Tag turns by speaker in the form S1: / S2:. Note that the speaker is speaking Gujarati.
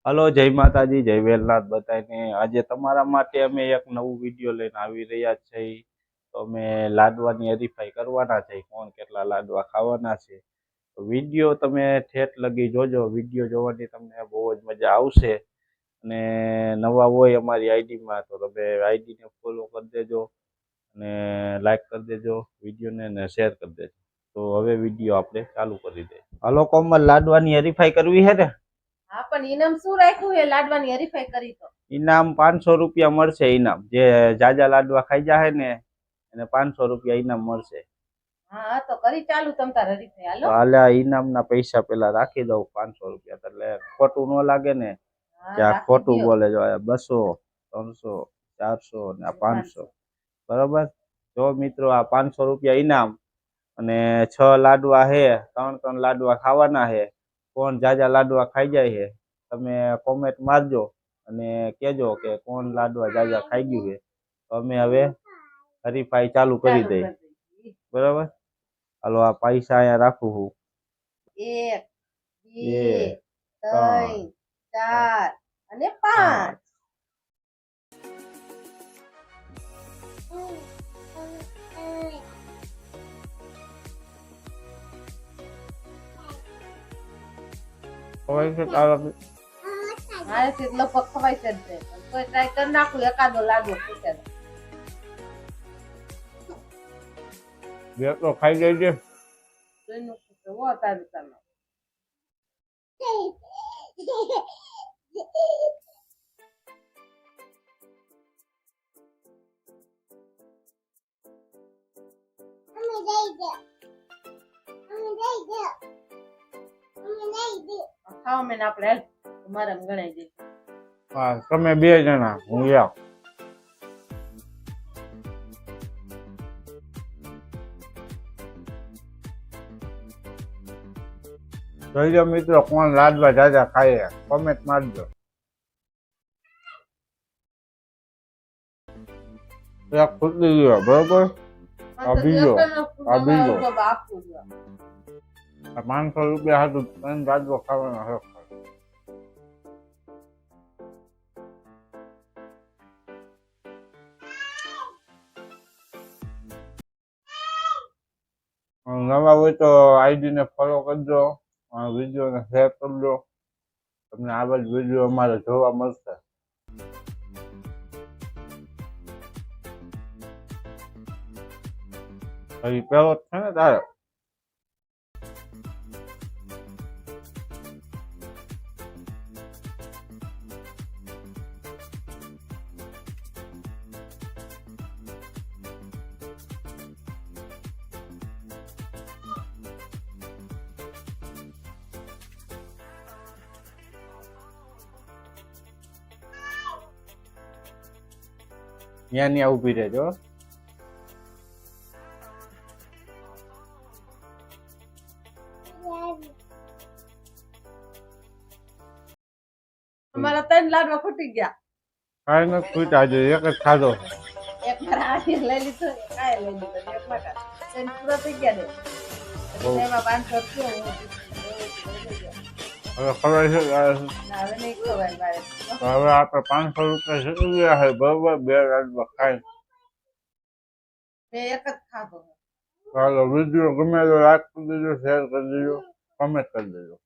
S1: હલો, જય માતાજી, જય વેલનાથ બધાને। આજે તમારા માટે અમે એક નવું વિડીયો લઈને આવી રહ્યા છીએ। તો અમે લાડવાની હરીફાઈ કરવાના છે, કોણ કેટલા લાડવા ખાવાના છે। તો વિડીયો તમે ઠેઠ લગી જોજો। વિડીયો જોવાની તમને બહુ જ મજા આવશે। અને નવા હોય અમારી આઈડીમાં તો તમે આઈડીને ફોલો કરી દેજો અને લાઈક કરી દેજો વિડીયોને અને શેર કરી દેજો। તો હવે વિડીયો આપણે ચાલુ કરી દઈએ। હલો કોમલ, લાડવાની હરીફાઈ કરવી છે ને?
S2: હા, પણ ઇનામ શું રાખ્યું હે લાડવાની હરીફાઈ કરી તો?
S1: ઇનામ 500 રૂપિયા મળશે। ઇનામ જે જાજા લાડવા ખાઈ જાય ને એને 500 રૂપિયા ઇનામ મળશે।
S2: હા, તો કરી ચાલુ તમ તાર હરીફાઈ હાલો।
S1: તો હાલે ઇનામના પૈસા પેલા રાખી દઉં 500 રૂપિયા, એટલે ખોટું ન લાગે ને કે આ ખોટું બોલે। જો 200, 300, 400 ને 500, બરોબર। જો મિત્રો, આ 500 રૂપિયા ઇનામ અને 6 લાડવા હે, 3 લાડવા ખાવાના હે। કોણ જાજા લાડવા ખાઈ જાય છે તમે કોમેન્ટ મારજો અને કહેજો કે કોણ લાડવા જાજા ખાઈ ગયું છે। તો અમે હવે હરીફાઈ ચાલુ કરી દઈએ, બરાબર। હાલો, આ પૈસા અહીંયા રાખું છું।
S2: 1, 2,
S1: 3,
S2: 3, 4 અને 5। મારેથી લગભગ ખવાય છે જ નહીં, કોઈ ટ્રાય કરી નાખું એકાદો લાડવો પૂછે
S1: બે તો ખાઈ જાય છે।
S2: જોઈનું વો તારું તમે ખાઓ મેં આપણે મારે ગણાઈ દે।
S1: હા, તમે 2 જણા, હું એક। જોઈજો મિત્રો, કોણ લાડવા જાજા ખાય કોમેન્ટ મારજો। એક ફૂટી ગયો, બરોબર। આ બીજો 500 રૂપિયા હતું, 3 લાડવા ખાવાના છે। નવા હોય તો આઈડીને ફોલો કરજો, વિડીયોને શેર કરજો। તમને આવા જ વિડીયો અમારે જોવા મળશે। હજી પેલો જ છે ને તારે? ત્યાં ઉભી રહેજો।
S2: અમારા 3 લાડવા ખૂટી ગયા।
S1: કાંઈ નથી ખૂટ્યા, આજે એક જ ખાધો।
S2: એક મારા આથી લઈ લીધો, કાંઈ લઈ લીધો, એક મારા 3 પૂરા થઈ ગયા ને એટલે એમાં 500 થયો।
S1: હવે ખબર છે
S2: ના, હવે નહીં ખવાય મારે।
S1: હવે આપણે 500 રૂપિયા શીખી ગયા છે, બરોબર। 2 લાડવા ખાઈ
S2: મેં એક જ ખાધો।
S1: ચાલો, વિડીયો ગમે તો લાઈક કરી દેજો, શેર કરી દેજો, કમેન્ટ કરી દેજો।